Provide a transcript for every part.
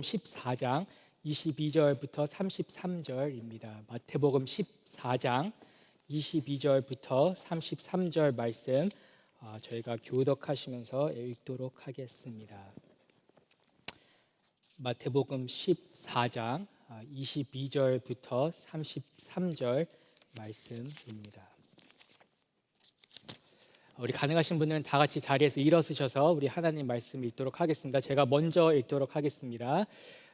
14장 22절부터 33절입니다. 마태복음 14장 22절부터 33절 말씀 저희가 교독하시면서 읽도록 하겠습니다. 마태복음 14장 22절부터 33절 말씀입니다. 우리 가능하신 분들은 다 같이 자리에서 일어서셔서 우리 하나님 말씀 읽도록 하겠습니다. 제가 먼저 읽도록 하겠습니다.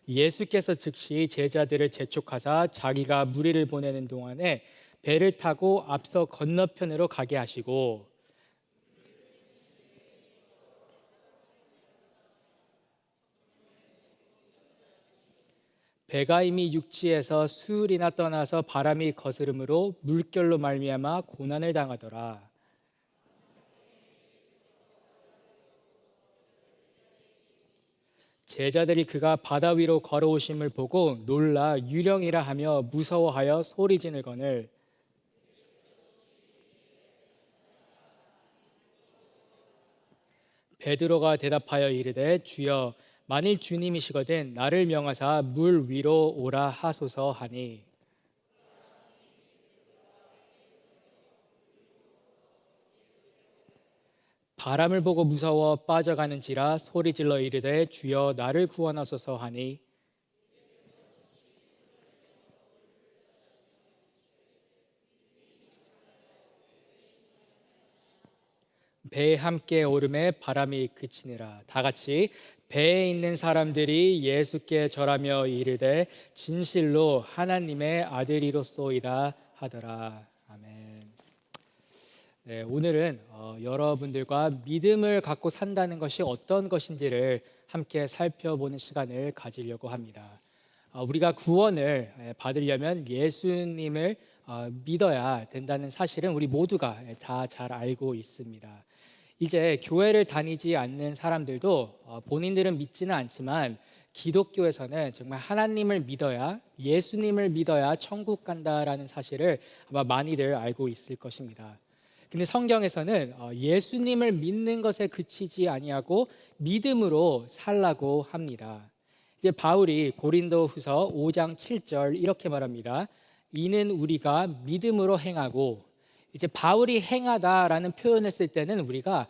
예수께서 즉시 제자들을 재촉하사 자기가 무리를 보내는 동안에 배를 타고 앞서 건너편으로 가게 하시고 배가 이미 육지에서 수울이나 떠나서 바람이 거스름으로 물결로 말미암아 고난을 당하더라. 제자들이 그가 바다 위로 걸어오심을 보고 놀라 유령이라 하며 무서워하여 소리지르거늘 베드로가 대답하여 이르되 주여 만일 주님이시거든 나를 명하사 물 위로 오라 하소서 하니 바람을 보고 무서워 빠져가는지라 소리질러 이르되 주여 나를 구원하소서 하니 배에 함께 오름에 바람이 그치니라. 다 같이 배에 있는 사람들이 예수께 절하며 이르되 진실로 하나님의 아들이로소이다 하더라. 아멘. 네, 오늘은 여러분들과 믿음을 갖고 산다는 것이 어떤 것인지를 함께 살펴보는 시간을 가지려고 합니다. 우리가 구원을 받으려면 예수님을 믿어야 된다는 사실은 우리 모두가 다 잘 알고 있습니다. 이제 교회를 다니지 않는 사람들도 본인들은 믿지는 않지만 기독교에서는 정말 하나님을 믿어야, 예수님을 믿어야 천국 간다라는 사실을 아마 많이들 알고 있을 것입니다. 근데 성경에서는 예수님을 믿는 것에 그치지 아니하고 믿음으로 살라고 합니다. 이제 바울이 고린도후서 5장 7절 이렇게 말합니다. 이는 우리가 믿음으로 행하고, 이제 바울이 행하다라는 표현을 쓸 때는 우리가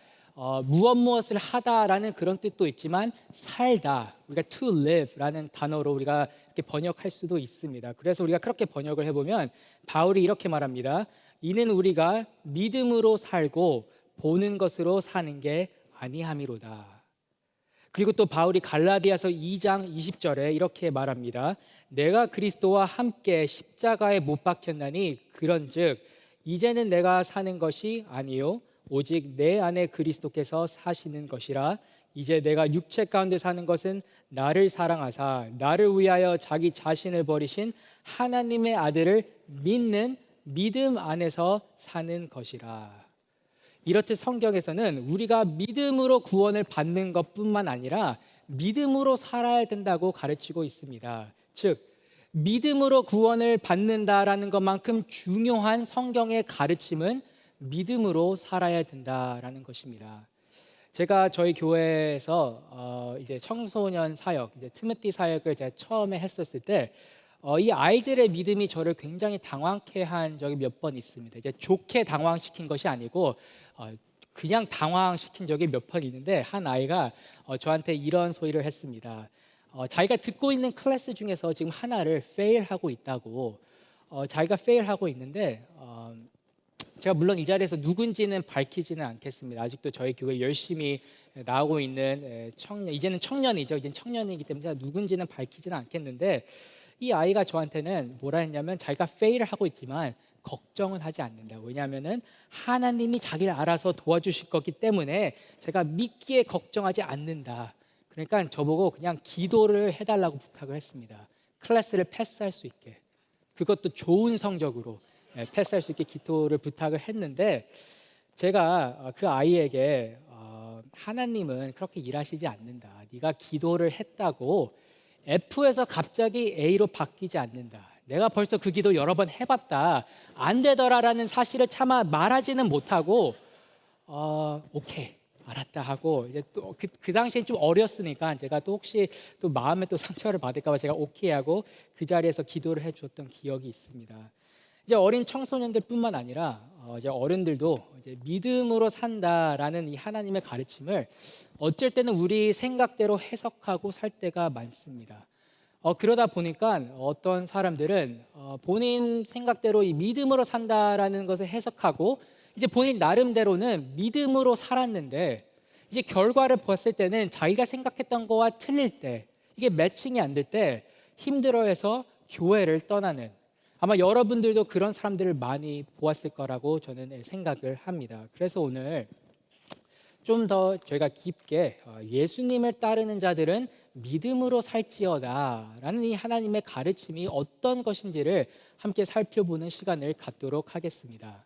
무엇을 하다라는 그런 뜻도 있지만 살다, 우리가 to live라는 단어로 우리가 이렇게 번역할 수도 있습니다. 그래서 우리가 그렇게 번역을 해보면 바울이 이렇게 말합니다. 이는 우리가 믿음으로 살고 보는 것으로 사는 게 아니함이로다. 그리고 또 바울이 갈라디아서 2장 20절에 이렇게 말합니다. 내가 그리스도와 함께 십자가에 못 박혔나니 그런즉 이제는 내가 사는 것이 아니요 오직 내 안에 그리스도께서 사시는 것이라. 이제 내가 육체 가운데 사는 것은 나를 사랑하사 나를 위하여 자기 자신을 버리신 하나님의 아들을 믿는 믿음 안에서 사는 것이라. 이렇듯 성경에서는 우리가 믿음으로 구원을 받는 것뿐만 아니라 믿음으로 살아야 된다고 가르치고 있습니다. 즉 믿음으로 구원을 받는다라는 것만큼 중요한 성경의 가르침은 믿음으로 살아야 된다라는 것입니다. 제가 저희 교회에서 이제 청소년 사역, 이제 티모티 사역을 제가 처음에 했었을 때 이 아이들의 믿음이 저를 굉장히 당황케 한 적이 몇 번 있습니다. 이제 좋게 당황시킨 것이 아니고 그냥 당황시킨 적이 몇 번 있는데 한 아이가 저한테 이런 소리를 했습니다. 자기가 듣고 있는 클래스 중에서 지금 하나를 페일하고 있다고. 자기가 페일하고 있는데 제가 물론 이 자리에서 누군지는 밝히지는 않겠습니다. 아직도 저희 교회 열심히 나오고 있는 청년, 이제는 청년이죠. 이제는 청년이기 때문에 제가 누군지는 밝히지는 않겠는데 이 아이가 저한테는 뭐라 했냐면 자기가 페일을 하고 있지만 걱정은 하지 않는다고. 왜냐하면은 하나님이 자기를 알아서 도와주실 거기 때문에 제가 믿기에 걱정하지 않는다. 그러니까 저보고 그냥 기도를 해달라고 부탁을 했습니다. 클래스를 패스할 수 있게, 그것도 좋은 성적으로 패스할 수 있게 기도를 부탁을 했는데 제가 그 아이에게 하나님은 그렇게 일하시지 않는다. 네가 기도를 했다고 F에서 갑자기 A로 바뀌지 않는다. 내가 벌써 그 기도 여러 번 해봤다. 안 되더라라는 사실을 차마 말하지는 못하고 오케이, 알았다 하고 이제 또 그 당시엔 좀 어렸으니까 제가 또 혹시 또 마음에 또 상처를 받을까 봐 제가 오케이 하고 그 자리에서 기도를 해 줬던 기억이 있습니다. 이제 어린 청소년들뿐만 아니라 이제 어른들도 이제 믿음으로 산다라는 이 하나님의 가르침을 어쩔 때는 우리 생각대로 해석하고 살 때가 많습니다. 그러다 보니까 어떤 사람들은 본인 생각대로 이 믿음으로 산다라는 것을 해석하고 이제 본인 나름대로는 믿음으로 살았는데 이제 결과를 봤을 때는 자기가 생각했던 거와 틀릴 때 이게 매칭이 안 될 때 힘들어해서 교회를 떠나는, 아마 여러분들도 그런 사람들을 많이 보았을 거라고 저는 생각을 합니다. 그래서 오늘 좀 더 저희가 깊게 예수님을 따르는 자들은 믿음으로 살지어다 라는 이 하나님의 가르침이 어떤 것인지를 함께 살펴보는 시간을 갖도록 하겠습니다.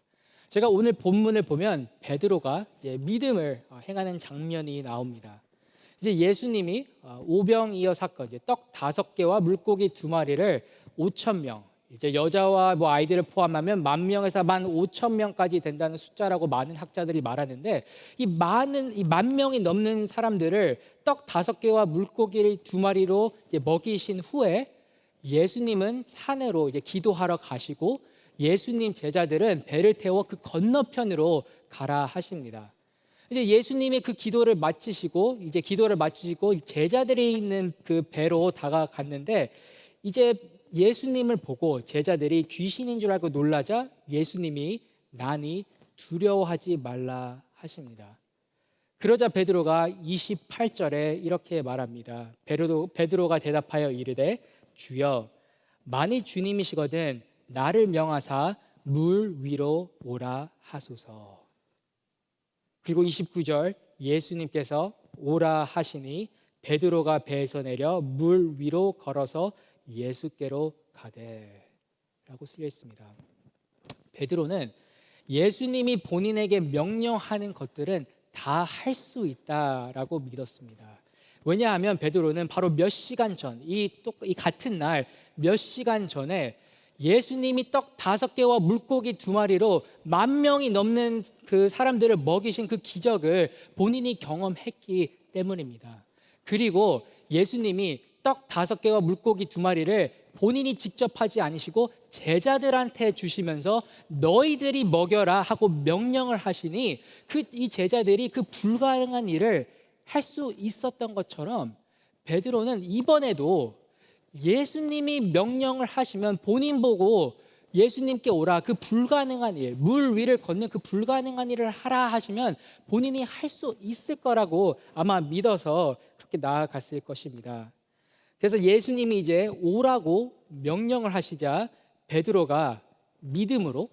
제가 오늘 본문을 보면 베드로가 이제 믿음을 행하는 장면이 나옵니다. 이제 예수님이 오병이어 사건, 이제 떡 5개와 물고기 2마리를 5천 명, 이제 여자와 뭐 아이들을 포함하면 10,000명에서 15,000명까지 된다는 숫자라고 많은 학자들이 말하는데, 이 10,000명이 넘는 사람들을 떡 5개와 물고기를 2마리로 이제 먹이신 후에 예수님은 산으로 이제 기도하러 가시고 예수님 제자들은 배를 태워 그 건너편으로 가라 하십니다. 이제 예수님이 그 기도를 마치시고 제자들이 있는 그 배로 다가갔는데 이제 예수님을 보고 제자들이 귀신인 줄 알고 놀라자 예수님이 나니 두려워하지 말라 하십니다. 그러자 베드로가 28절에 이렇게 말합니다. 베드로가 대답하여 이르되 주여 만일 주님이시거든 나를 명하사 물 위로 오라 하소서. 그리고 29절 예수님께서 오라 하시니 베드로가 배에서 내려 물 위로 걸어서 예수께로 가되 라고 쓰여 있습니다. 베드로는 예수님이 본인에게 명령하는 것들은 다 할 수 있다라고 믿었습니다. 왜냐하면 베드로는 바로 몇 시간 전, 이 같은 날 몇 시간 전에 예수님이 떡 5개와 물고기 2마리로 10,000명이 넘는 그 사람들을 먹이신 그 기적을 본인이 경험했기 때문입니다. 그리고 예수님이 떡 5개와 물고기 2마리를 본인이 직접 하지 않으시고 제자들한테 주시면서 너희들이 먹여라 하고 명령을 하시니 이 제자들이 그 불가능한 일을 할 수 있었던 것처럼 베드로는 이번에도 예수님이 명령을 하시면 본인 보고 예수님께 오라, 그 불가능한 일, 물 위를 걷는 그 불가능한 일을 하라 하시면 본인이 할 수 있을 거라고 아마 믿어서 그렇게 나아갔을 것입니다. 그래서 예수님이 이제 오라고 명령을 하시자 베드로가 믿음으로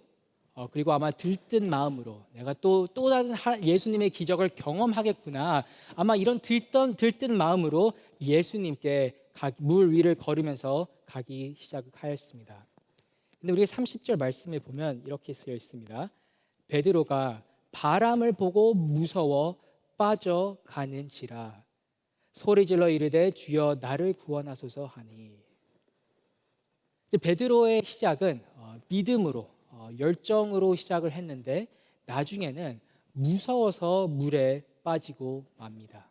그리고 아마 들뜬 마음으로 내가 또 다른 예수님의 기적을 경험하겠구나, 아마 이런 들뜬 마음으로 예수님께 물 위를 걸으면서 가기 시작하였습니다. 근데 우리가 30절 말씀에 보면 이렇게 쓰여 있습니다. 베드로가 바람을 보고 무서워 빠져가는지라 소리질러 이르되 주여 나를 구원하소서 하니. 베드로의 시작은 믿음으로 열정으로 시작을 했는데 나중에는 무서워서 물에 빠지고 맙니다.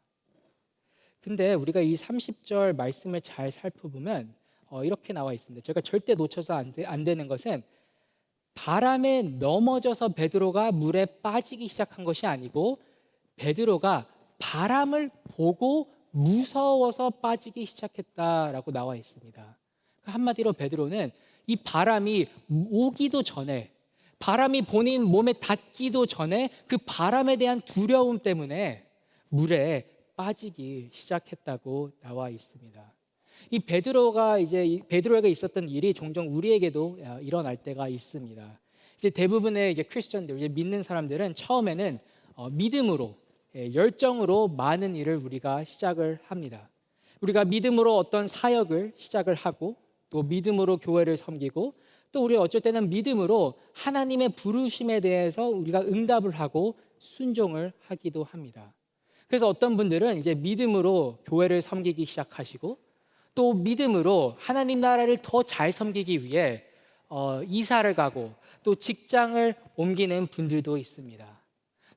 근데 우리가 이 30절 말씀을 잘 살펴보면 이렇게 나와 있습니다. 제가 절대 놓쳐서 안 되는 것은 바람에 넘어져서 베드로가 물에 빠지기 시작한 것이 아니고 베드로가 바람을 보고 무서워서 빠지기 시작했다라고 나와 있습니다. 한마디로 베드로는 이 바람이 오기도 전에, 바람이 본인 몸에 닿기도 전에 그 바람에 대한 두려움 때문에 물에 빠지기 시작했다고 나와 있습니다. 이 베드로에게 있었던 일이 종종 우리에게도 일어날 때가 있습니다. 이제 대부분의 이제 크리스천들, 이제 믿는 사람들은 처음에는 믿음으로, 열정으로 많은 일을 우리가 시작을 합니다. 우리가 믿음으로 어떤 사역을 시작을 하고 또 믿음으로 교회를 섬기고 또 우리 어쩔 때는 믿음으로 하나님의 부르심에 대해서 우리가 응답을 하고 순종을 하기도 합니다. 그래서 어떤 분들은 이제 믿음으로 교회를 섬기기 시작하시고 또 믿음으로 하나님 나라를 더 잘 섬기기 위해 이사를 가고 또 직장을 옮기는 분들도 있습니다.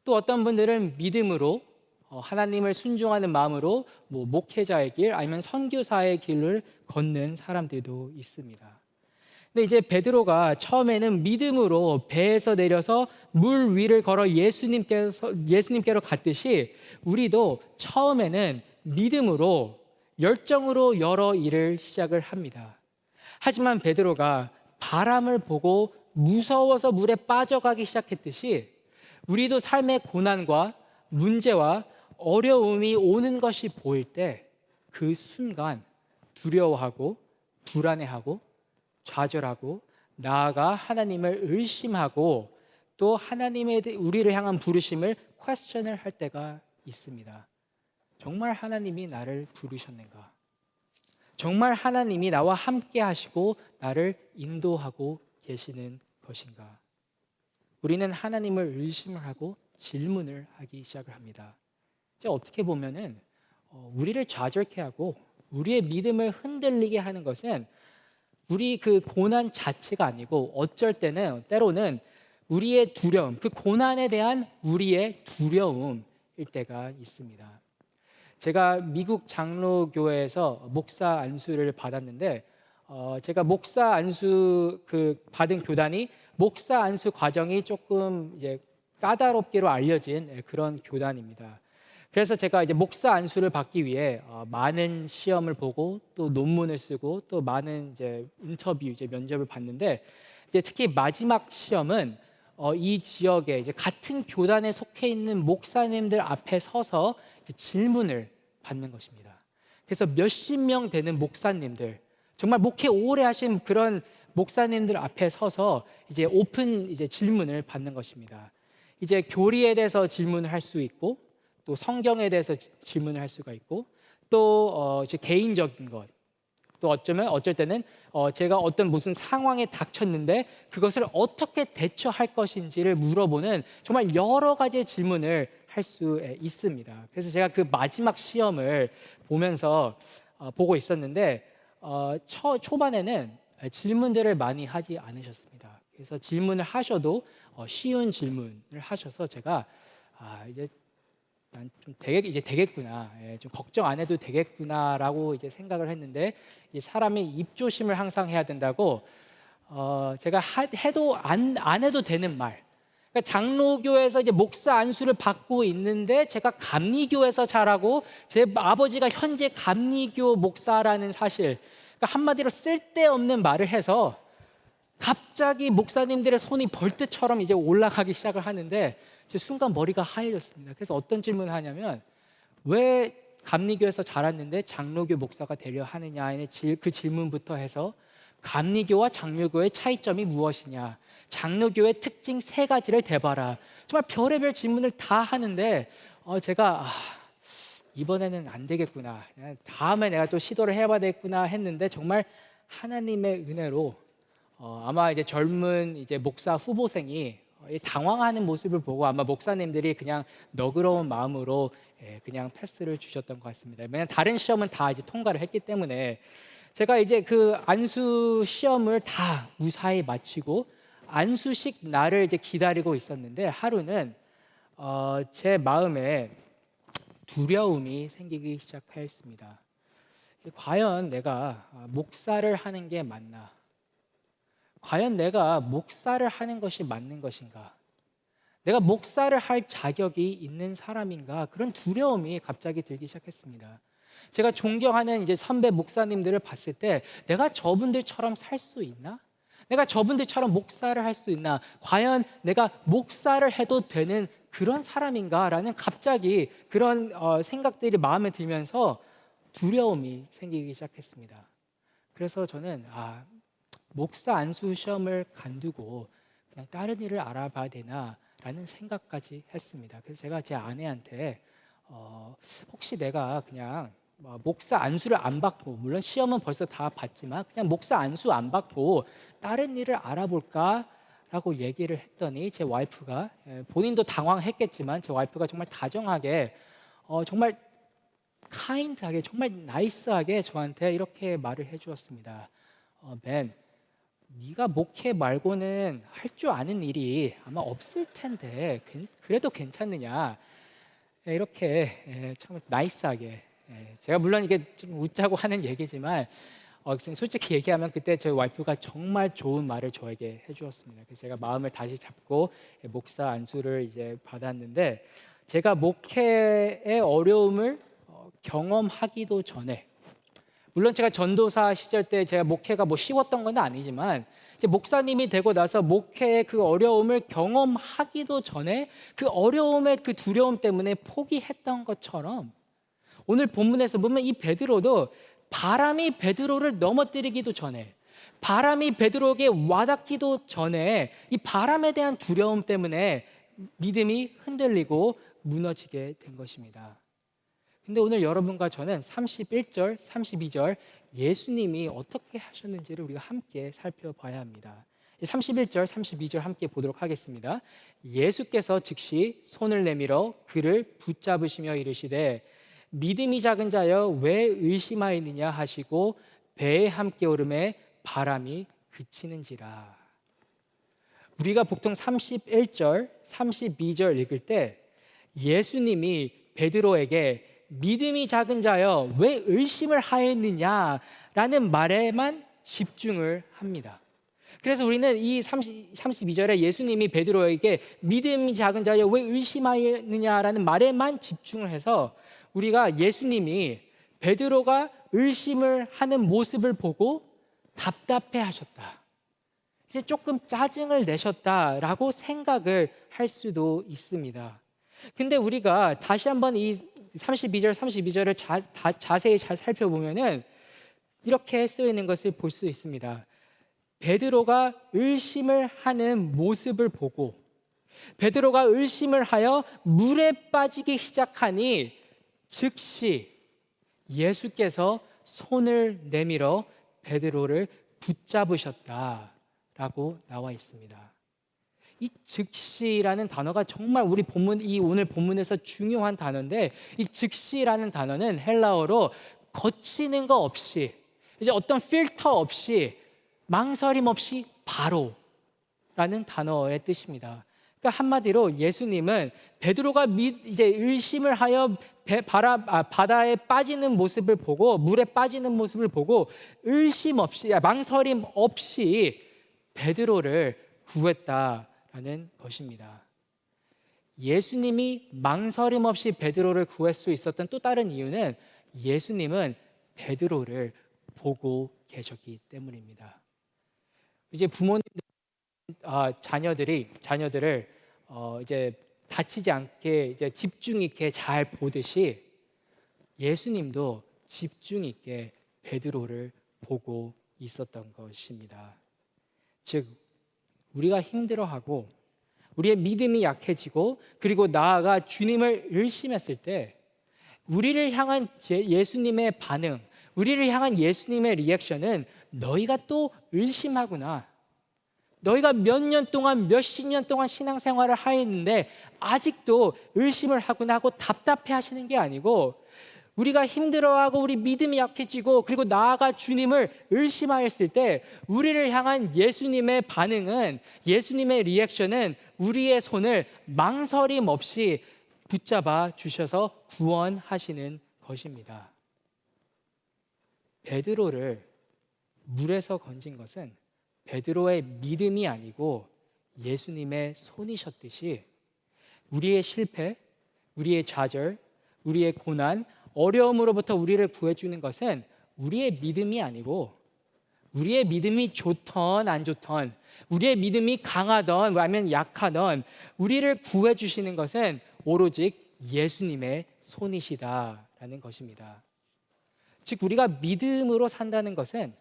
또 어떤 분들은 믿음으로 하나님을 순종하는 마음으로 뭐 목회자의 길 아니면 선교사의 길을 걷는 사람들도 있습니다. 근데 이제 베드로가 처음에는 믿음으로 배에서 내려서 물 위를 걸어 예수님께로 갔듯이 우리도 처음에는 믿음으로 열정으로 여러 일을 시작을 합니다. 하지만 베드로가 바람을 보고 무서워서 물에 빠져가기 시작했듯이 우리도 삶의 고난과 문제와 어려움이 오는 것이 보일 때 그 순간 두려워하고 불안해하고 좌절하고 나아가 하나님을 의심하고 또 하나님의 우리를 향한 부르심을 퀘스천을 할 때가 있습니다. 정말 하나님이 나를 부르셨는가? 정말 하나님이 나와 함께 하시고 나를 인도하고 계시는 것인가? 우리는 하나님을 의심을 하고 질문을 하기 시작을 합니다. 어떻게 보면은 우리를 좌절케 하고 우리의 믿음을 흔들리게 하는 것은 우리 그 고난 자체가 아니고 어쩔 때는 때로는 우리의 두려움, 그 고난에 대한 우리의 두려움일 때가 있습니다. 제가 미국 장로교회에서 목사 안수를 받았는데 제가 목사 안수 받은 교단이 목사 안수 과정이 조금 이제 까다롭기로 알려진 그런 교단입니다. 그래서 제가 이제 목사 안수를 받기 위해 많은 시험을 보고 또 논문을 쓰고 또 많은 이제 인터뷰 이제 면접을 봤는데 이제 특히 마지막 시험은 이 지역에 이제 같은 교단에 속해 있는 목사님들 앞에 서서 질문을 받는 것입니다. 그래서 몇십 명 되는 목사님들, 정말 목회 오래 하신 그런 목사님들 앞에 서서 이제 오픈 이제 질문을 받는 것입니다. 이제 교리에 대해서 질문을 할 수 있고 또 성경에 대해서 질문을 할 수가 있고 또 이제 개인적인 것, 또 어쩔 때는 제가 어떤 무슨 상황에 닥쳤는데 그것을 어떻게 대처할 것인지를 물어보는 정말 여러 가지의 질문을 할 수 있습니다. 그래서 제가 그 마지막 시험을 보고 있었는데 초반에는 질문들을 많이 하지 않으셨습니다. 그래서 질문을 하셔도 쉬운 질문을 하셔서 제가 이제 난 좀 이제 되겠구나, 좀 걱정 안 해도 되겠구나라고 이제 생각을 했는데 이 사람이 입조심을 항상 해야 된다고 제가 해도 안 해도 되는 말. 그러니까 장로교에서 이제 목사 안수를 받고 있는데 제가 감리교에서 자라고 제 아버지가 현재 감리교 목사라는 사실, 그러니까 한마디로 쓸데없는 말을 해서 갑자기 목사님들의 손이 벌떼처럼 이제 올라가기 시작을 하는데 순간 머리가 하얘졌습니다. 그래서 어떤 질문을 하냐면 왜 감리교에서 자랐는데 장로교 목사가 되려 하느냐의 그 질문부터 해서 감리교와 장로교의 차이점이 무엇이냐, 장로교의 특징 3가지를 대봐라, 정말 별의별 질문을 다 하는데 제가 이번에는 안 되겠구나, 다음에 내가 또 시도를 해봐야 되겠구나 했는데 정말 하나님의 은혜로 아마 이제 젊은 이제 목사 후보생이 당황하는 모습을 보고 아마 목사님들이 그냥 너그러운 마음으로 그냥 패스를 주셨던 것 같습니다. 왜냐하면 다른 시험은 다 이제 통과를 했기 때문에 제가 이제 그 안수 시험을 다 무사히 마치고 안수식 날을 이제 기다리고 있었는데 하루는 제 마음에 두려움이 생기기 시작했습니다. 과연 내가 목사를 하는 게 맞나? 과연 내가 목사를 하는 것이 맞는 것인가? 내가 목사를 할 자격이 있는 사람인가? 그런 두려움이 갑자기 들기 시작했습니다. 제가 존경하는 이제 선배 목사님들을 봤을 때 내가 저분들처럼 살 수 있나? 내가 저분들처럼 목사를 할 수 있나? 과연 내가 목사를 해도 되는 그런 사람인가라는 갑자기 그런 생각들이 마음에 들면서 두려움이 생기기 시작했습니다. 그래서 저는 목사 안수 시험을 간두고 그냥 다른 일을 알아봐야 되나라는 생각까지 했습니다. 그래서 제가 제 아내한테 혹시 내가 그냥 목사 안수를 안 받고, 물론 시험은 벌써 다 봤지만 그냥 목사 안수 안 받고 다른 일을 알아볼까라고 얘기를 했더니 제 와이프가, 본인도 당황했겠지만 제 와이프가 정말 다정하게 정말 카인드하게 정말 나이스하게 저한테 이렇게 말을 해주었습니다. 벤, 네가 목회 말고는 할 줄 아는 일이 아마 없을 텐데 그래도 괜찮느냐? 이렇게 참 나이스하게, 제가 물론 이게 좀 웃자고 하는 얘기지만 지금 솔직히 얘기하면 그때 저희 와이프가 정말 좋은 말을 저에게 해주었습니다. 그래서 제가 마음을 다시 잡고 목사 안수를 이제 받았는데, 제가 목회의 어려움을 경험하기도 전에, 물론 제가 전도사 시절 때 제가 목회가 뭐 쉬웠던 건 아니지만 이제 목사님이 되고 나서 목회의 그 어려움을 경험하기도 전에 그 어려움의 그 두려움 때문에 포기했던 것처럼, 오늘 본문에서 보면 이 베드로도 바람이 베드로를 넘어뜨리기도 전에, 바람이 베드로에게 와닿기도 전에 이 바람에 대한 두려움 때문에 믿음이 흔들리고 무너지게 된 것입니다. 근데 오늘 여러분과 저는 31절, 32절 예수님이 어떻게 하셨는지를 우리가 함께 살펴봐야 합니다. 31절, 32절 함께 보도록 하겠습니다. 예수께서 즉시 손을 내밀어 그를 붙잡으시며 이르시되 믿음이 작은 자여 왜 의심하였느냐 하시고 배에 함께 오름에 바람이 그치는지라. 우리가 보통 31절, 32절 읽을 때 예수님이 베드로에게 믿음이 작은 자여 왜 의심을 하였느냐라는 말에만 집중을 합니다. 그래서 우리는 이 32절에 예수님이 베드로에게 믿음이 작은 자여 왜 의심하였느냐라는 말에만 집중을 해서 우리가 예수님이 베드로가 의심을 하는 모습을 보고 답답해 하셨다, 이제 조금 짜증을 내셨다라고 생각을 할 수도 있습니다. 근데 우리가 다시 한번 이 32절, 32절을 자세히 잘 살펴보면은 이렇게 쓰여 있는 것을 볼 수 있습니다. 베드로가 의심을 하는 모습을 보고 베드로가 의심을 하여 물에 빠지기 시작하니 즉시 예수께서 손을 내밀어 베드로를 붙잡으셨다라고 나와 있습니다. 이 즉시라는 단어가 정말 우리 본문, 이 오늘 본문에서 중요한 단어인데, 이 즉시라는 단어는 헬라어로 거치는 거 없이, 이제 어떤 필터 없이, 망설임 없이 바로라는 단어의 뜻입니다. 그러니까 한마디로 예수님은 베드로가 이제 의심을 하여 바다에 빠지는 모습을 보고, 물에 빠지는 모습을 보고 의심 없이, 망설임 없이 베드로를 구했다라는 것입니다. 예수님이 망설임 없이 베드로를 구할 수 있었던 또 다른 이유는 예수님은 베드로를 보고 계셨기 때문입니다. 이제 부모님 자녀들을 이제 다치지 않게 이제 집중 있게 잘 보듯이 예수님도 집중 있게 베드로를 보고 있었던 것입니다. 즉 우리가 힘들어하고 우리의 믿음이 약해지고 그리고 나아가 주님을 의심했을 때 우리를 향한 예수님의 반응, 우리를 향한 예수님의 리액션은 너희가 또 의심하구나, 너희가 몇 년 동안 몇십 년 동안 신앙생활을 하였는데 아직도 의심을 하구나 하고 답답해 하시는 게 아니고, 우리가 힘들어하고 우리 믿음이 약해지고 그리고 나아가 주님을 의심하였을 때 우리를 향한 예수님의 반응은, 예수님의 리액션은 우리의 손을 망설임 없이 붙잡아 주셔서 구원하시는 것입니다. 베드로를 물에서 건진 것은 베드로의 믿음이 아니고 예수님의 손이셨듯이 우리의 실패, 우리의 좌절, 우리의 고난, 어려움으로부터 우리를 구해주는 것은 우리의 믿음이 아니고, 우리의 믿음이 좋던 안 좋던, 우리의 믿음이 강하던 아니면 약하던 우리를 구해주시는 것은 오로지 예수님의 손이시다라는 것입니다. 즉 우리가 믿음으로 산다는 것은,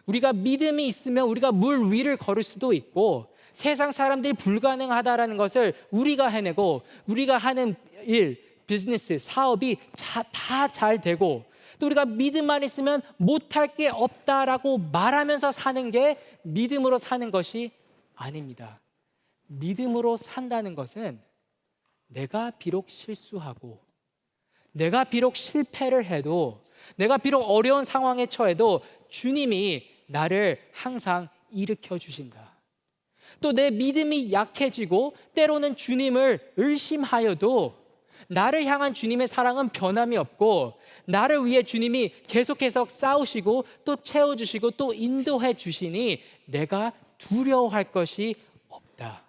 우리가 믿음이 있으면 우리가 물 위를 걸을 수도 있고 세상 사람들이 불가능하다라는 것을 우리가 해내고 우리가 하는 일, 비즈니스, 사업이 다 잘 되고, 또 우리가 믿음만 있으면 못할 게 없다라고 말하면서 사는 게 믿음으로 사는 것이 아닙니다. 믿음으로 산다는 것은 내가 비록 실수하고 내가 비록 실패를 해도, 내가 비록 어려운 상황에 처해도 주님이 나를 항상 일으켜 주신다. 또 내 믿음이 약해지고 때로는 주님을 의심하여도 나를 향한 주님의 사랑은 변함이 없고 나를 위해 주님이 계속해서 싸우시고 또 채워주시고 또 인도해 주시니 내가 두려워할 것이 없다.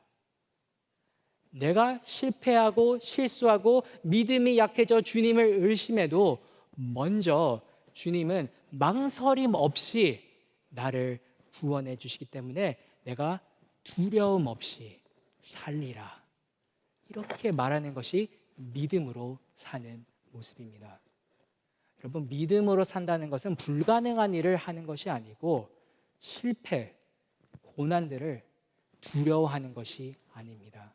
내가 실패하고 실수하고 믿음이 약해져 주님을 의심해도 먼저 주님은 망설임 없이 나를 구원해 주시기 때문에 내가 두려움 없이 살리라. 이렇게 말하는 것이 믿음으로 사는 모습입니다. 여러분, 믿음으로 산다는 것은 불가능한 일을 하는 것이 아니고 실패, 고난들을 두려워하는 것이 아닙니다.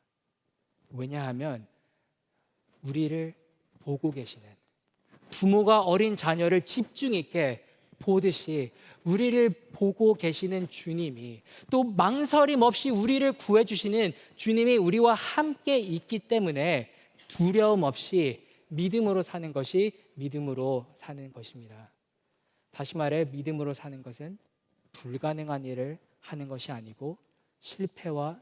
왜냐하면 우리를 보고 계시는, 부모가 어린 자녀를 집중 있게 보듯이 우리를 보고 계시는 주님이, 또 망설임 없이 우리를 구해주시는 주님이 우리와 함께 있기 때문에 두려움 없이 믿음으로 사는 것이 믿음으로 사는 것입니다. 다시 말해, 믿음으로 사는 것은 불가능한 일을 하는 것이 아니고 실패와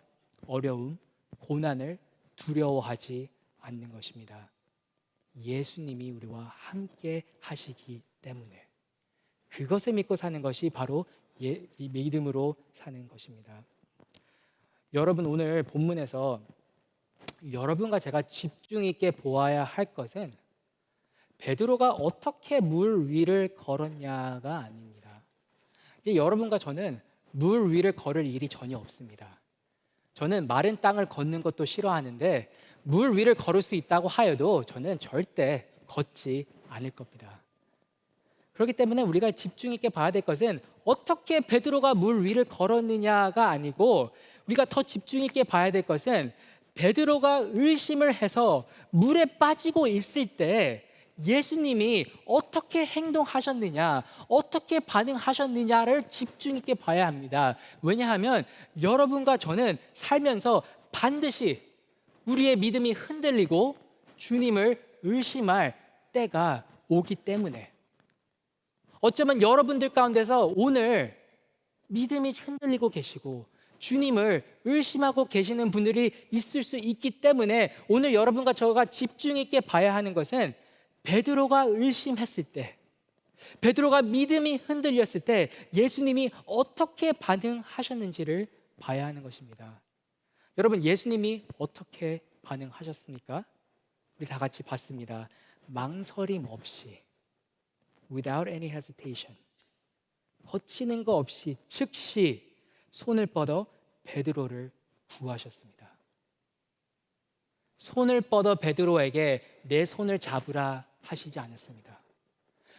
어려움, 고난을 두려워하지 않는 것입니다. 예수님이 우리와 함께 하시기 때문에 그것을 믿고 사는 것이 바로 이 믿음으로 사는 것입니다. 여러분, 오늘 본문에서 여러분과 제가 집중 있게 보아야 할 것은 베드로가 어떻게 물 위를 걸었냐가 아닙니다. 이제 여러분과 저는 물 위를 걸을 일이 전혀 없습니다. 저는 마른 땅을 걷는 것도 싫어하는데 물 위를 걸을 수 있다고 하여도 저는 절대 걷지 않을 겁니다. 그렇기 때문에 우리가 집중 있게 봐야 될 것은 어떻게 베드로가 물 위를 걸었느냐가 아니고, 우리가 더 집중 있게 봐야 될 것은 베드로가 의심을 해서 물에 빠지고 있을 때 예수님이 어떻게 행동하셨느냐, 어떻게 반응하셨느냐를 집중 있게 봐야 합니다. 왜냐하면 여러분과 저는 살면서 반드시 우리의 믿음이 흔들리고 주님을 의심할 때가 오기 때문에, 어쩌면 여러분들 가운데서 오늘 믿음이 흔들리고 계시고 주님을 의심하고 계시는 분들이 있을 수 있기 때문에 오늘 여러분과 저가 집중 있게 봐야 하는 것은 베드로가 의심했을 때, 베드로가 믿음이 흔들렸을 때 예수님이 어떻게 반응하셨는지를 봐야 하는 것입니다. 여러분, 예수님이 어떻게 반응하셨습니까? 우리 다 같이 봤습니다. 망설임 없이, without any hesitation, 거치는 거 없이 즉시 손을 뻗어 베드로를 구하셨습니다. 손을 뻗어 베드로에게 내 손을 잡으라 하시지 않았습니다.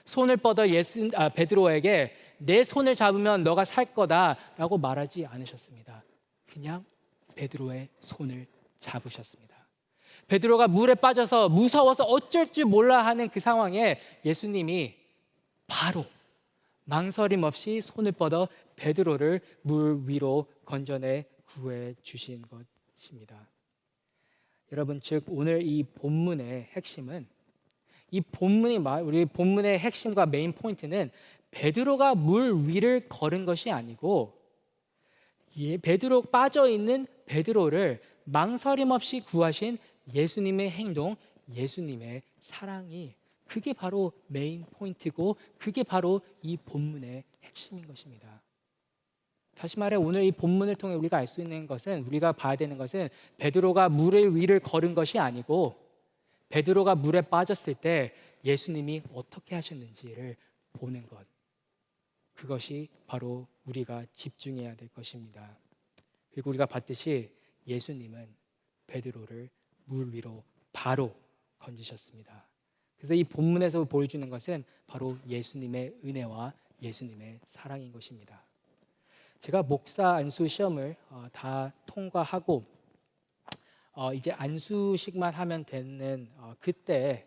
손을 뻗어 베드로에게 내 손을 잡으면 너가 살 거다라고 말하지 않으셨습니다. 그냥 베드로의 손을 잡으셨습니다. 베드로가 물에 빠져서 무서워서 어쩔 줄 몰라 하는 그 상황에 예수님이 바로 망설임 없이 손을 뻗어 베드로를 물 위로 건져내 구해 주신 것입니다. 여러분, 즉 오늘 이 본문의 핵심은, 우리 본문의 핵심과 메인 포인트는 베드로가 물 위를 걸은 것이 아니고 베드로 빠져 있는 베드로를 망설임 없이 구하신 예수님의 행동, 예수님의 사랑이, 그게 바로 메인 포인트고 그게 바로 이 본문의 핵심인 것입니다. 다시 말해, 오늘 이 본문을 통해 우리가 알 수 있는 것은, 우리가 봐야 되는 것은 베드로가 물 위를 걸은 것이 아니고 베드로가 물에 빠졌을 때 예수님이 어떻게 하셨는지를 보는 것, 그것이 바로 우리가 집중해야 될 것입니다. 그리고 우리가 봤듯이 예수님은 베드로를 물 위로 바로 건지셨습니다. 그래서 이 본문에서 보여주는 것은 바로 예수님의 은혜와 예수님의 사랑인 것입니다. 제가 목사 안수 시험을 다 통과하고 이제 안수식만 하면 되는 그때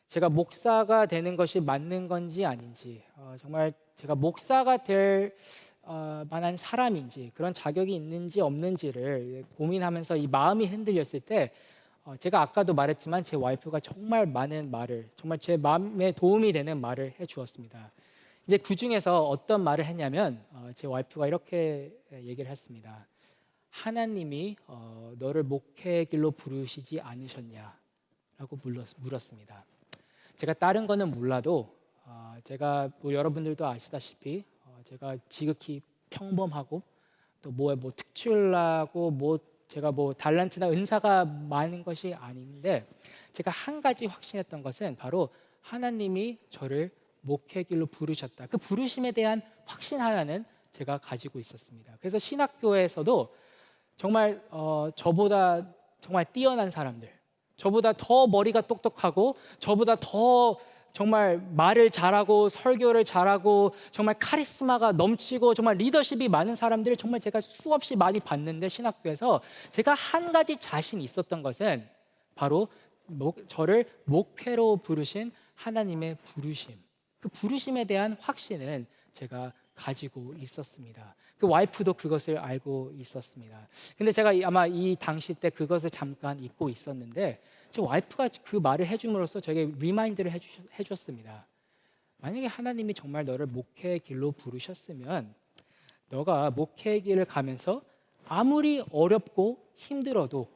제가 목사가 되는 것이 맞는 건지 아닌지, 정말 제가 목사가 될 만한 사람인지, 그런 자격이 있는지 없는지를 고민하면서 이 마음이 흔들렸을 때, 제가 아까도 말했지만 제 와이프가 정말 많은 말을, 정말 제 마음에 도움이 되는 말을 해주었습니다. 이제 그 중에서 어떤 말을 했냐면, 제 와이프가 이렇게 얘기를 했습니다. 하나님이 너를 목회의 길로 부르시지 않으셨냐? 라고 물었습니다. 제가 다른 거는 몰라도 제가 여러분들도 아시다시피 제가 지극히 평범하고 또 뭐 특출나고 제가 달란트나 은사가 많은 것이 아닌데, 제가 한 가지 확신했던 것은 바로 하나님이 저를 목회 길로 부르셨다. 그 부르심에 대한 확신 하나는 제가 가지고 있었습니다. 그래서 신학교에서도 정말 저보다 정말 뛰어난 사람들, 저보다 더 머리가 똑똑하고 저보다 더 정말 말을 잘하고 설교를 잘하고 정말 카리스마가 넘치고 정말 리더십이 많은 사람들을 정말 제가 수없이 많이 봤는데, 신학교에서 제가 한 가지 자신이 있었던 것은 바로 저를 목회로 부르신 하나님의 부르심, 그 부르심에 대한 확신은 제가 가지고 있었습니다. 그 와이프도 그것을 알고 있었습니다. 근데 제가 아마 이 당시 때 그것을 잠깐 잊고 있었는데, 제 와이프가 그 말을 해줌으로써 저에게 리마인드를 해주셨습니다. 만약에 하나님이 정말 너를 목회의 길로 부르셨으면 너가 목회의 길을 가면서 아무리 어렵고 힘들어도,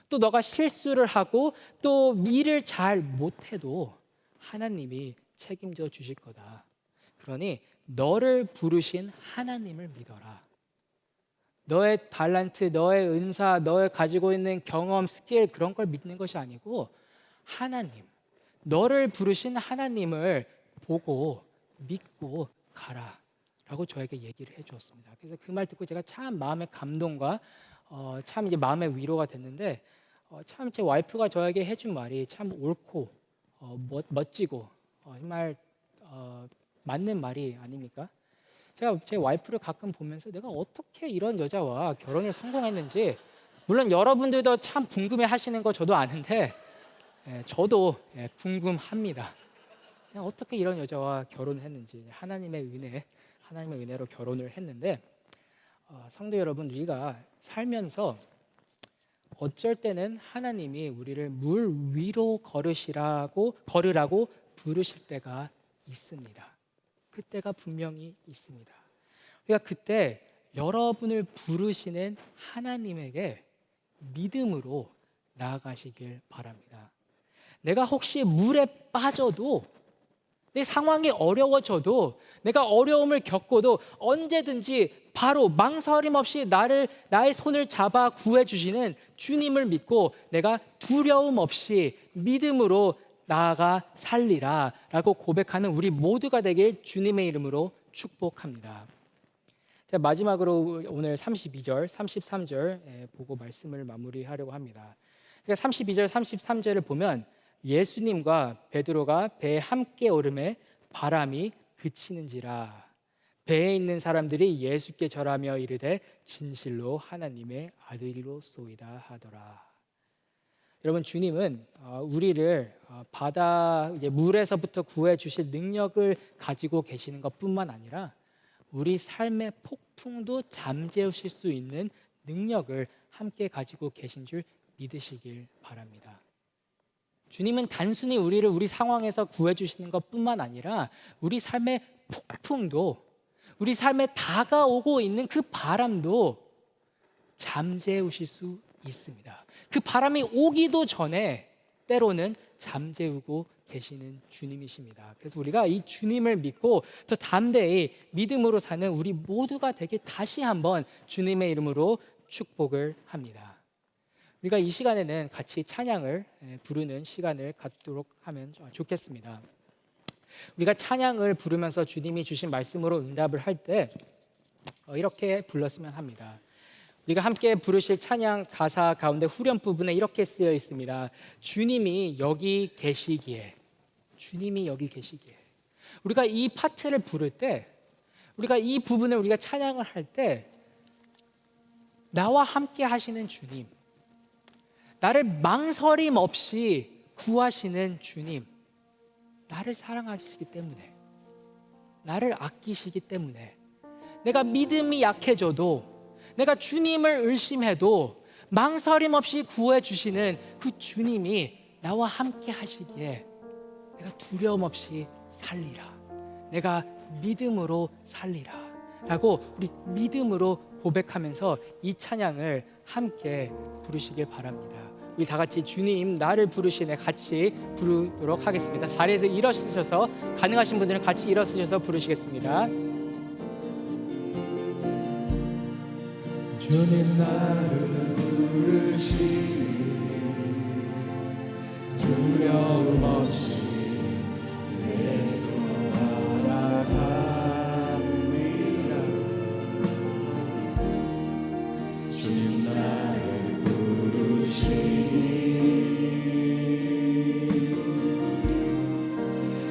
또 너가 실수를 하고 또 일을 잘 못해도 하나님이 책임져 주실 거다. 그러니 너를 부르신 하나님을 믿어라. 너의 달란트, 너의 은사, 너의 가지고 있는 경험, 스킬, 그런 걸 믿는 것이 아니고 하나님, 너를 부르신 하나님을 보고 믿고 가라 라고 저에게 얘기를 해주었습니다. 그래서 그 말 듣고 제가 참 마음의 감동과 참 이제 마음의 위로가 됐는데, 참 제 와이프가 저에게 해준 말이 참 옳고 멋지고 정말 맞는 말이 아닙니까? 제가 제 와이프를 가끔 보면서 내가 어떻게 이런 여자와 결혼을 성공했는지, 물론 여러분들도 참 궁금해 하시는 거 저도 아는데 저도 궁금합니다. 그냥 어떻게 이런 여자와 결혼을 했는지, 하나님의 은혜로 결혼을 했는데, 성도 여러분, 우리가 살면서 어쩔 때는 하나님이 우리를 물 위로 걸으라고 부르실 때가 있습니다. 그때가 분명히 있습니다. 그러니까 그때 여러분을 부르시는 하나님에게 믿음으로 나아가시길 바랍니다. 내가 혹시 물에 빠져도, 내 상황이 어려워져도, 내가 어려움을 겪어도 언제든지 바로 망설임 없이 나의 손을 잡아 구해주시는 주님을 믿고 내가 두려움 없이 믿음으로 나아가 살리라 라고 고백하는 우리 모두가 되길 주님의 이름으로 축복합니다. 자, 마지막으로 오늘 32절, 33절 보고 말씀을 마무리하려고 합니다. 그러니까 32절, 33절을 보면 예수님과 베드로가 배에 함께 오르매 바람이 그치는지라. 배에 있는 사람들이 예수께 절하며 이르되 진실로 하나님의 아들이로소이다 하더라. 여러분, 주님은 우리를 바다 물에서부터 구해 주실 능력을 가지고 계시는 것뿐만 아니라 우리 삶의 폭풍도 잠재우실 수 있는 능력을 함께 가지고 계신 줄 믿으시길 바랍니다. 주님은 단순히 우리를 우리 상황에서 구해 주시는 것뿐만 아니라 우리 삶의 폭풍도, 우리 삶에 다가오고 있는 그 바람도 잠재우실 수 있습니다. 그 바람이 오기도 전에 때로는 잠재우고 계시는 주님이십니다. 그래서 우리가 이 주님을 믿고 더 담대히 믿음으로 사는 우리 모두가 되게 다시 한번 주님의 이름으로 축복을 합니다. 우리가 이 시간에는 같이 찬양을 부르는 시간을 갖도록 하면 좋겠습니다. 우리가 찬양을 부르면서 주님이 주신 말씀으로 응답을 할 때 이렇게 불렀으면 합니다. 우리가 함께 부르실 찬양 가사 가운데 후렴 부분에 이렇게 쓰여 있습니다. 주님이 여기 계시기에. 주님이 여기 계시기에. 우리가 이 파트를 부를 때, 우리가 이 부분을 우리가 찬양을 할 때 나와 함께 하시는 주님, 나를 망설임 없이 구하시는 주님, 나를 사랑하시기 때문에, 나를 아끼시기 때문에, 내가 믿음이 약해져도, 내가 주님을 의심해도 망설임 없이 구해주시는 그 주님이 나와 함께 하시기에 내가 두려움 없이 살리라, 내가 믿음으로 살리라 라고 우리 믿음으로 고백하면서 이 찬양을 함께 부르시길 바랍니다. 우리 다 같이 주님 나를 부르시네 같이 부르도록 하겠습니다. 자리에서 일어서셔서 가능하신 분들은 같이 일어서셔서 부르시겠습니다. 주님 나를 부르시니 두려움 없이 내 손 알아갑니다. 주님 나를 부르시니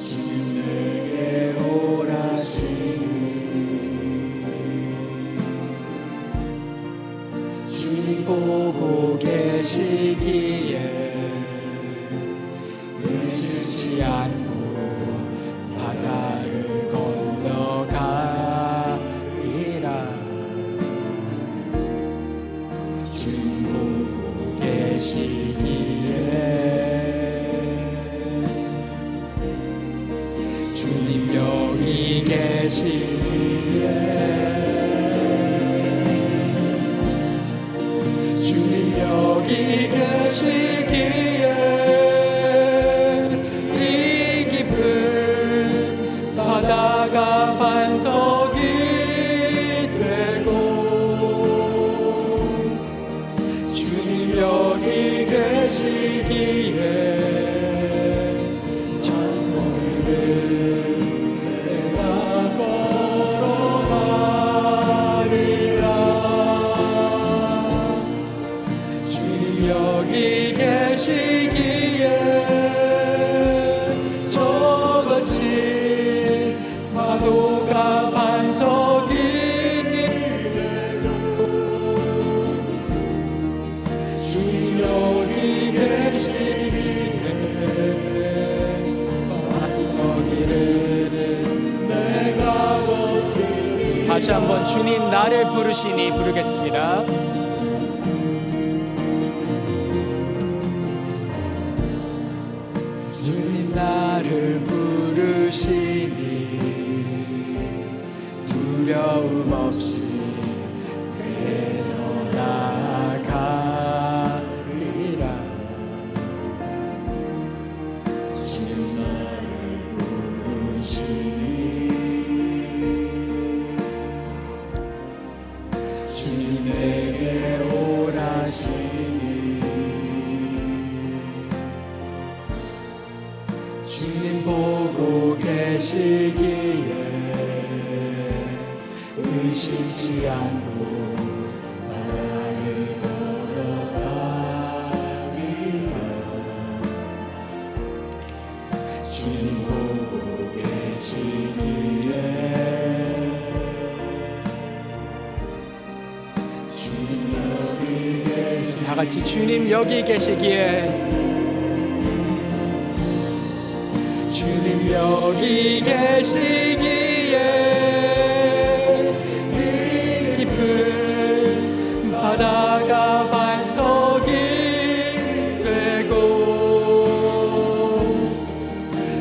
주님 내게 오라시니 주님 보고 계시기에 의심치 않고 바다를 건너가리라. 주님 보고 계시기에 주님 여기 계시기에 주님 여기 계시기에 이 깊은 바다가 반석이 되고 주님 여기 계시기에 찬송을 내가 걸어가리라. 주님 여기 계시기에 저거친 파도가 반석이 되고 주님 여기 계시기에 반석이를 내가 벗으리. 다시 한번 주님 나를 부르시니 부르겠습니다. 주님 나를 부르시니 두려움 없이 그래서 나아가리라. 주님 나를 부르시니 주님 내게 오라시니 주님 보고 계시기에 의심치 않고 바다를 걸어가리라. 주님 보고 계시기에 주님 여기 계시기에 다 같이 주님 여기 계시기에 주님 여기 계시기에 이 깊은 바다가 반석이 되고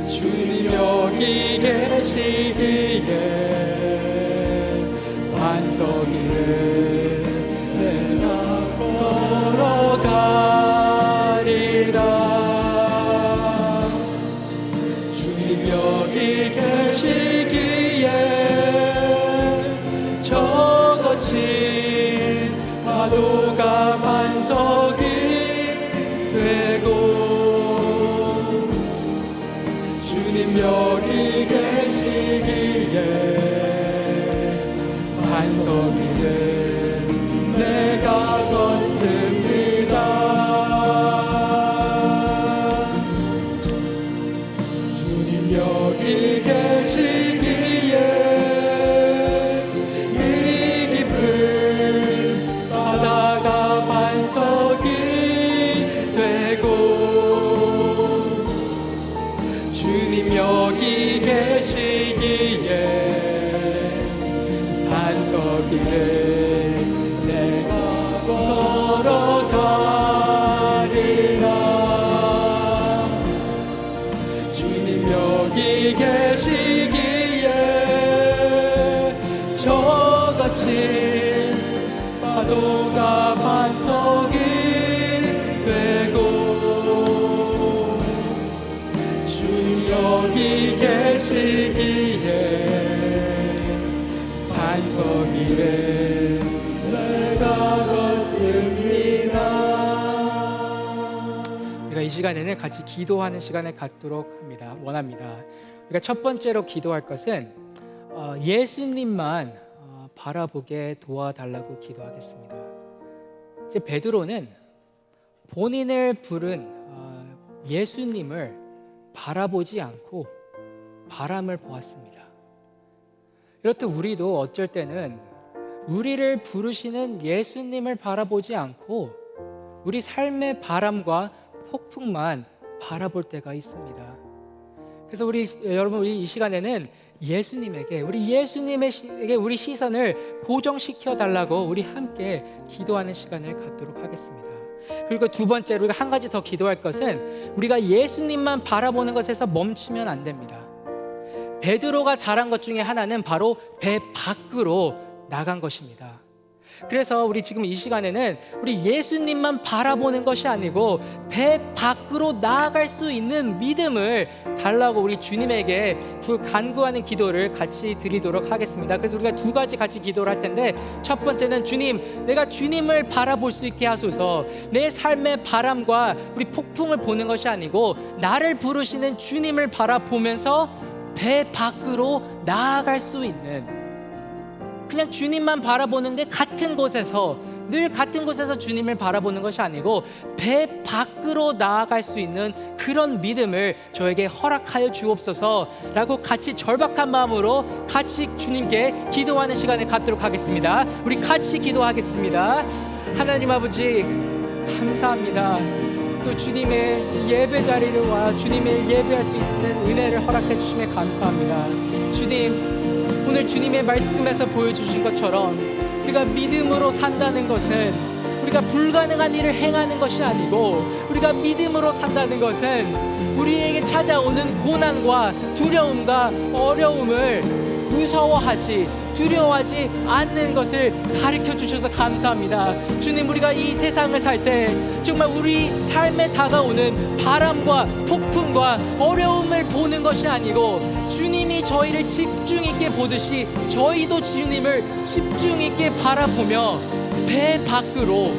주님 여기 계시기에 반석이를 내가 걸어가리라. 주님 여기 계시기에 저거친 파도가 반석이 되고 주님 여기 계시기에 반석이를 내가 걷습니다. 주님 여기 계시기에 이 깊은 바다가 반석이 되고 주님 여기 계시기에 반석이를 내가 걸어가리라. 주님 여기 계시기에 저같이 파도가 반석이 되고 반석 위에 내가 걷습니다. 우리가 이 시간에는 같이 기도하는 시간을 갖도록 원합니다. 우리가 첫 번째로 기도할 것은 예수님만 바라보게 도와달라고 기도하겠습니다. 이제 베드로는 본인을 부른 예수님을 바라보지 않고 바람을 보았습니다. 이렇듯 우리도 어쩔 때는 우리를 부르시는 예수님을 바라보지 않고 우리 삶의 바람과 폭풍만 바라볼 때가 있습니다. 그래서 여러분 우리 이 시간에는 예수님에게 우리 시선을 고정시켜 달라고 우리 함께 기도하는 시간을 갖도록 하겠습니다. 그리고 두 번째로 우리가 한 가지 더 기도할 것은 우리가 예수님만 바라보는 것에서 멈추면 안 됩니다. 베드로가 잘한 것 중에 하나는 바로 배 밖으로 나간 것입니다. 그래서 우리 지금 이 시간에는 우리 예수님만 바라보는 것이 아니고 배 밖으로 나아갈 수 있는 믿음을 달라고 우리 주님에게 간구하는 기도를 같이 드리도록 하겠습니다. 그래서 우리가 두 가지 같이 기도를 할 텐데, 첫 번째는 주님, 내가 주님을 바라볼 수 있게 하소서. 내 삶의 바람과 우리 폭풍을 보는 것이 아니고 나를 부르시는 주님을 바라보면서 배 밖으로 나아갈 수 있는, 그냥 주님만 바라보는데 늘 같은 곳에서 주님을 바라보는 것이 아니고 배 밖으로 나아갈 수 있는 그런 믿음을 저에게 허락하여 주옵소서라고 같이 절박한 마음으로 같이 주님께 기도하는 시간을 갖도록 하겠습니다. 우리 같이 기도하겠습니다. 하나님 아버지, 감사합니다. 또 주님의 예배 자리를 와 주님의 예배할 수 있는 은혜를 허락해 주심에 감사합니다. 주님, 오늘 주님의 말씀에서 보여주신 것처럼 우리가 믿음으로 산다는 것은 우리가 불가능한 일을 행하는 것이 아니고, 우리가 믿음으로 산다는 것은 우리에게 찾아오는 고난과 두려움과 어려움을 두려워하지 않는 것을 가르쳐 주셔서 감사합니다. 주님, 우리가 이 세상을 살 때 정말 우리 삶에 다가오는 바람과 폭풍과 어려움을 보는 것이 아니고 주님이 저희를 집중 있게 보듯이 저희도 주님을 집중 있게 바라보며 배 밖으로,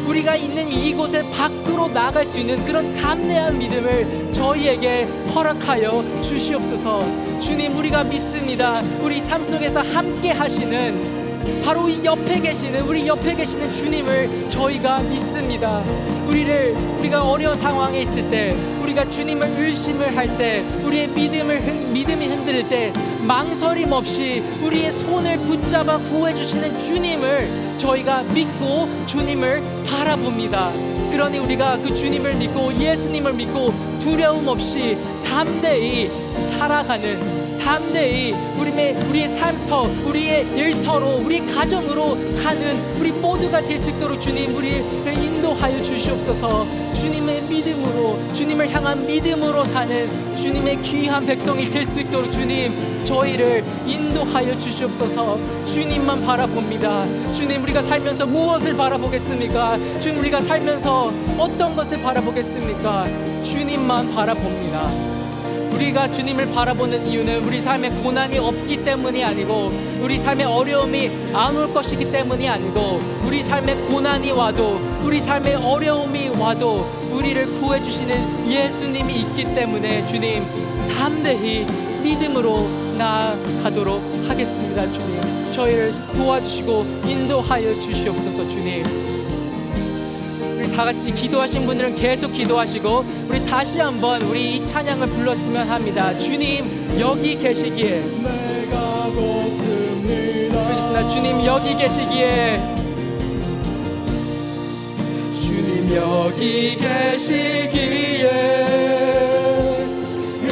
우리가 있는 이곳에 밖으로 나갈 수 있는 그런 담대한 믿음을 저희에게 허락하여 주시옵소서. 주님, 우리가 믿습니다. 우리 삶 속에서 함께 하시는 바로 우리 옆에 계시는 주님을 저희가 믿습니다. 우리가 어려운 상황에 있을 때, 우리가 주님을 의심을 할 때, 우리의 믿음이 흔들릴 때 망설임 없이 우리의 손을 붙잡아 구해주시는 주님을 저희가 믿고 주님을 바라봅니다. 그러니 우리가 그 주님을 믿고 예수님을 믿고 두려움 없이 담대히 살아가는, 담대히 우리의 삶터, 우리의 일터로, 우리 가정으로 가는 우리 모두가 될 수 있도록 주님, 우리를 인도하여 주시옵소서. 주님의 믿음으로, 주님을 향한 믿음으로 사는 주님의 귀한 백성이 될 수 있도록 주님, 저희를 인도하여 주시옵소서. 주님만 바라봅니다. 주님, 우리가 살면서 무엇을 바라보겠습니까? 주님, 우리가 살면서 어떤 것을 바라보겠습니까? 주님만 바라봅니다. 우리가 주님을 바라보는 이유는 우리 삶에 고난이 없기 때문이 아니고, 우리 삶에 어려움이 안 올 것이기 때문이 아니고, 우리 삶에 고난이 와도, 우리 삶에 어려움이 와도 우리를 구해주시는 예수님이 있기 때문에 주님, 담대히 믿음으로 나아가도록 하겠습니다. 주님, 저희를 도와주시고 인도하여 주시옵소서. 주님, 우리 다 같이 기도하신 분들은 계속 기도하시고, 우리 다시 한번 우리 이 찬양을 불렀으면 합니다. 주님 여기 계시기에, 내가 걷습니다. 그렇습니다. 주님 여기 계시기에, 주님 여기 계시기에 이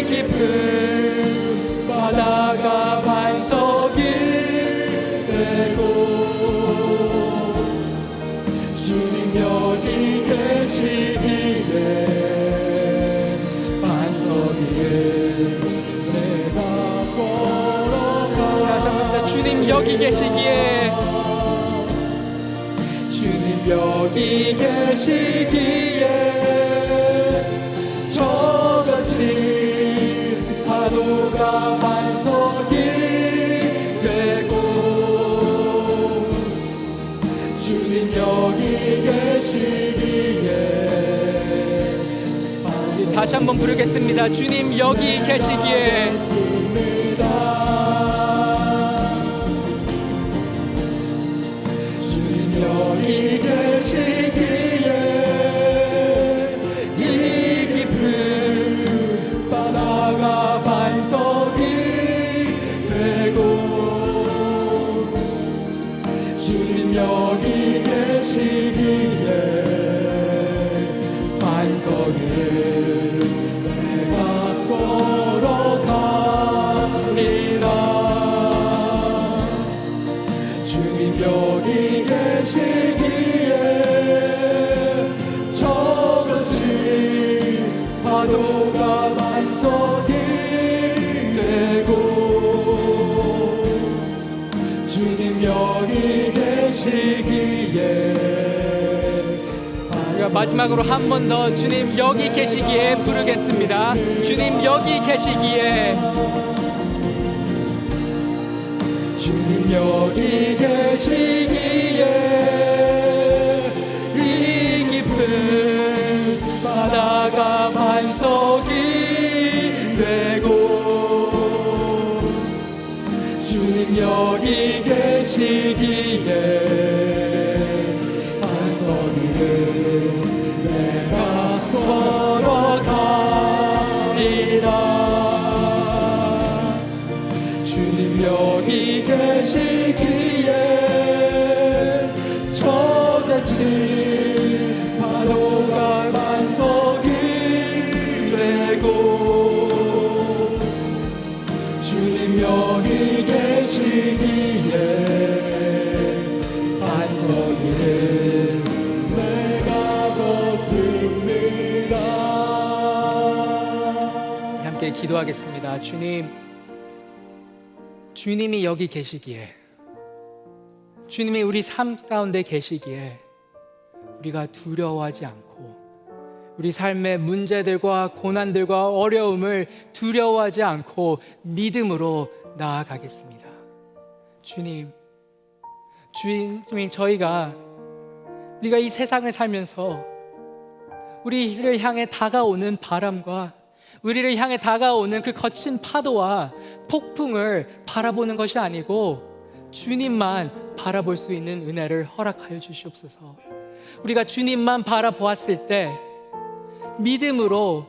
깊은 바다가 반석이 되고, 주님 여기 계시기에 반석 위에 내가 걸어가. 주님 여기 계시기에, 주님 여기 계시기에 저같이 파도가 반석이 되고, 다시 한번 부르겠습니다. 주님 여기 계시기에 주님 여기 계시기에 이 깊은 바다가 반석이 되고 주님 여기 계시기에 반석을 내가 걸어가리라. 주님 여기 계시기에 저같이 파도가 반석이 되고 주님 여기 계시기에 우리가 마지막으로 한 번 더 주님 여기 계시기에 부르겠습니다. 주님 여기 계시기에 주님 여기 계시기에 이 깊은 바다가 반석이 되고 주님 여기 계시기에 반석을 내가 걸어가리라. 주님 여기 계시기에 저같이 파도가 반석이 되고 주님 여기 계시기에 반석이 내가 걷습니다. 함께 기도하겠습니다. 주님이 여기 계시기에, 주님이 우리 삶 가운데 계시기에 우리가 두려워하지 않고 우리 삶의 문제들과 고난들과 어려움을 두려워하지 않고 믿음으로 나아가겠습니다. 주님, 저희가 우리가 이 세상을 살면서 우리를 향해 다가오는 바람과 우리를 향해 다가오는 그 거친 파도와 폭풍을 바라보는 것이 아니고 주님만 바라볼 수 있는 은혜를 허락하여 주시옵소서. 우리가 주님만 바라보았을 때 믿음으로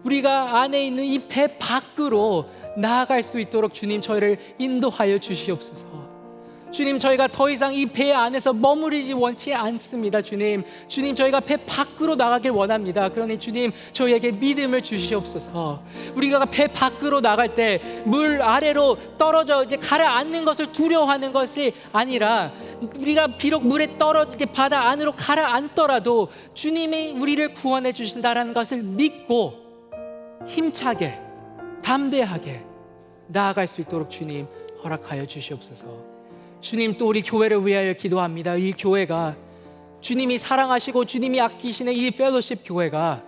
우리가 안에 있는 이 배 밖으로 나아갈 수 있도록 주님 저희를 인도하여 주시옵소서. 주님, 저희가 더 이상 이 배 안에서 머무르지 원치 않습니다. 주님, 저희가 배 밖으로 나가길 원합니다. 그러니 주님, 저희에게 믿음을 주시옵소서. 우리가 배 밖으로 나갈 때 물 아래로 떨어져 이제 가라앉는 것을 두려워하는 것이 아니라, 우리가 비록 물에 떨어지게 바다 안으로 가라앉더라도 주님이 우리를 구원해 주신다라는 것을 믿고 힘차게 담대하게 나아갈 수 있도록 주님 허락하여 주시옵소서. 주님, 또 우리 교회를 위하여 기도합니다. 이 교회가 주님이 사랑하시고 주님이 아끼시는 이 펠로십 교회가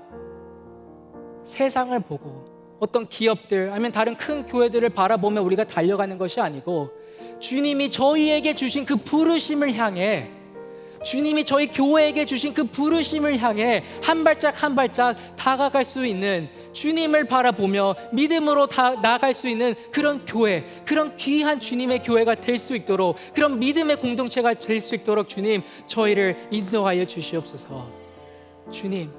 세상을 보고 어떤 기업들 아니면 다른 큰 교회들을 바라보며 우리가 달려가는 것이 아니고 주님이 저희에게 주신 그 부르심을 향해, 주님이 저희 교회에게 주신 그 부르심을 향해 한 발짝 한 발짝 다가갈 수 있는, 주님을 바라보며 믿음으로 나아갈 수 있는 그런 교회, 그런 귀한 주님의 교회가 될 수 있도록, 그런 믿음의 공동체가 될 수 있도록 주님 저희를 인도하여 주시옵소서. 주님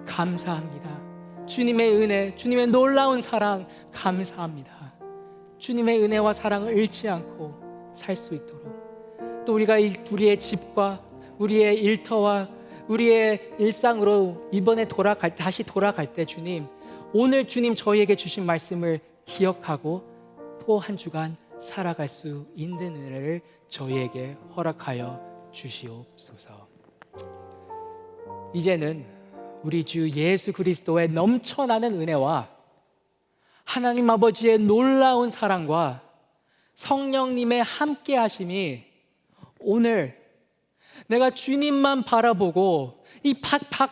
감사합니다. 주님의 은혜, 주님의 놀라운 사랑 감사합니다. 주님의 은혜와 사랑을 잃지 않고 살 수 있도록, 또 우리가 우리의 집과 우리의 일터와 우리의 일상으로 이번에 다시 돌아갈 때 주님, 오늘 주님 저희에게 주신 말씀을 기억하고 또 한 주간 살아갈 수 있는 은혜를 저희에게 허락하여 주시옵소서. 이제는 우리 주 예수 그리스도의 넘쳐나는 은혜와 하나님 아버지의 놀라운 사랑과 성령님의 함께 하심이 오늘 내가 주님만 바라보고 이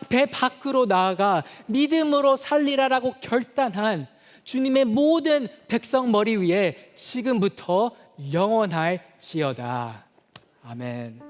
배 밖으로 나아가 믿음으로 살리라라고 결단한 주님의 모든 백성 머리 위에 지금부터 영원할지어다. 아멘.